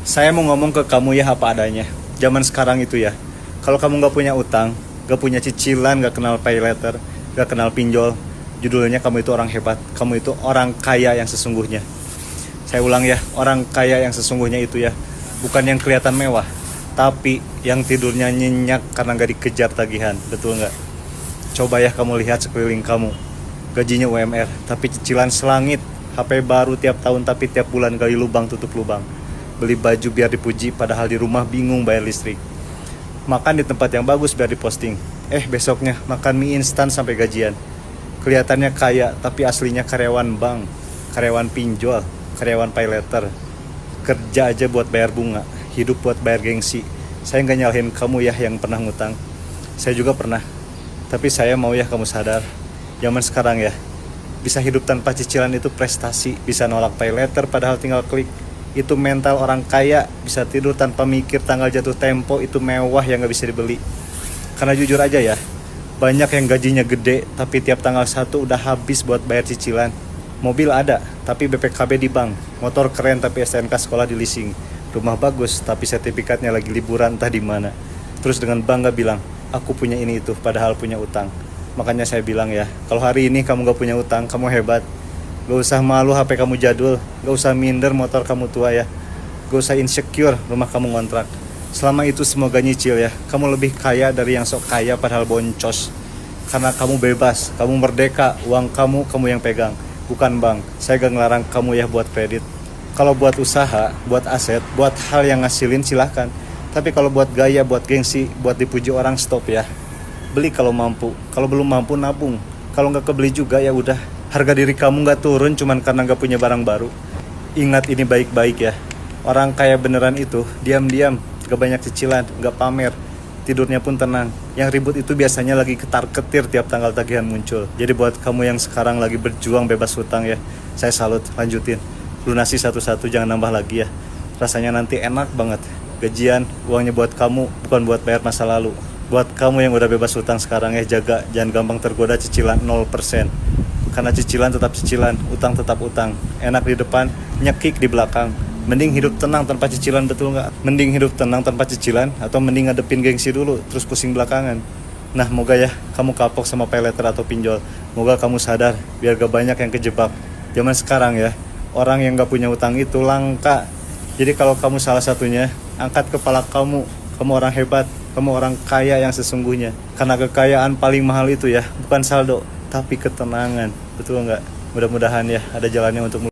Saya mau ngomong ke kamu ya apa adanya. Zaman sekarang itu ya, kalau kamu nggak punya utang, nggak punya cicilan, nggak kenal pay letter, nggak kenal pinjol, judulnya kamu itu orang hebat. Kamu itu orang kaya yang sesungguhnya. Saya ulang ya, orang kaya yang sesungguhnya itu ya, bukan yang kelihatan mewah, tapi yang tidurnya nyenyak karena nggak dikejar tagihan. Betul nggak? Coba ya kamu lihat sekeliling kamu. Gajinya UMR, tapi cicilan selangit. HP baru tiap tahun, tapi tiap bulan gali lubang tutup lubang. Beli baju biar dipuji, padahal di rumah bingung bayar listrik. Makan di tempat yang bagus biar diposting. Besoknya makan mie instan sampai gajian. Kelihatannya kaya, tapi aslinya karyawan bank, karyawan pinjol, karyawan pay letter. Kerja aja buat bayar bunga, hidup buat bayar gengsi. Saya nggak nyalahin kamu ya yang pernah ngutang. Saya juga pernah. Tapi saya mau ya kamu sadar, zaman sekarang ya, bisa hidup tanpa cicilan itu prestasi. Bisa nolak pay letter padahal tinggal klik. Itu mental orang kaya. Bisa tidur tanpa mikir tanggal jatuh tempo. Itu mewah yang gak bisa dibeli. Karena jujur aja ya, banyak yang gajinya gede tapi tiap tanggal 1 udah habis buat bayar cicilan. Mobil ada tapi BPKB di bank. Motor keren tapi STNK sekolah di leasing. Rumah bagus tapi sertifikatnya lagi liburan entah di mana. Terus dengan bangga bilang, aku punya ini itu padahal punya utang. Makanya saya bilang ya, kalau hari ini kamu gak punya utang, kamu hebat. Gak usah malu HP kamu jadul. Gak usah minder motor kamu tua ya. Gak usah insecure rumah kamu ngontrak. Selama itu semoga nyicil ya. Kamu lebih kaya dari yang sok kaya padahal boncos. Karena kamu bebas, kamu merdeka. Uang kamu yang pegang, bukan bank. Saya gak ngelarang kamu ya buat kredit. Kalau buat usaha, buat aset, buat hal yang ngasilin silahkan. Tapi kalau buat gaya, buat gengsi, buat dipuji orang, stop ya. Beli kalau mampu, kalau belum mampu nabung. Kalau nggak kebeli juga ya udah. Harga diri kamu nggak turun cuman karena nggak punya barang baru. Ingat ini baik-baik ya. Orang kaya beneran itu diam-diam, gak banyak cicilan, gak pamer, tidurnya pun tenang. Yang ribut itu biasanya lagi ketar-ketir tiap tanggal tagihan muncul. Jadi buat kamu yang sekarang lagi berjuang bebas hutang ya, saya salut, lanjutin. Lunasi satu-satu, jangan nambah lagi ya. Rasanya nanti enak banget. Gajian, uangnya buat kamu, bukan buat bayar masa lalu. Buat kamu yang udah bebas hutang sekarang ya, jaga, jangan gampang tergoda cicilan 0%. Karena cicilan tetap cicilan, utang tetap utang. Enak di depan, nyekik di belakang. Mending hidup tenang tanpa cicilan, betul nggak? Mending hidup tenang tanpa cicilan, atau mending ngadepin gengsi dulu, terus pusing belakangan. Nah, moga ya kamu kapok sama pay letter atau pinjol. Moga kamu sadar, biar gak banyak yang kejebak. Zaman sekarang ya, orang yang gak punya utang itu langka. Jadi kalau kamu salah satunya, angkat kepala kamu. Kamu orang hebat, kamu orang kaya yang sesungguhnya. Karena kekayaan paling mahal itu ya, bukan saldo, tapi ketenangan. Betul nggak? Mudah-mudahan ya ada jalannya untuk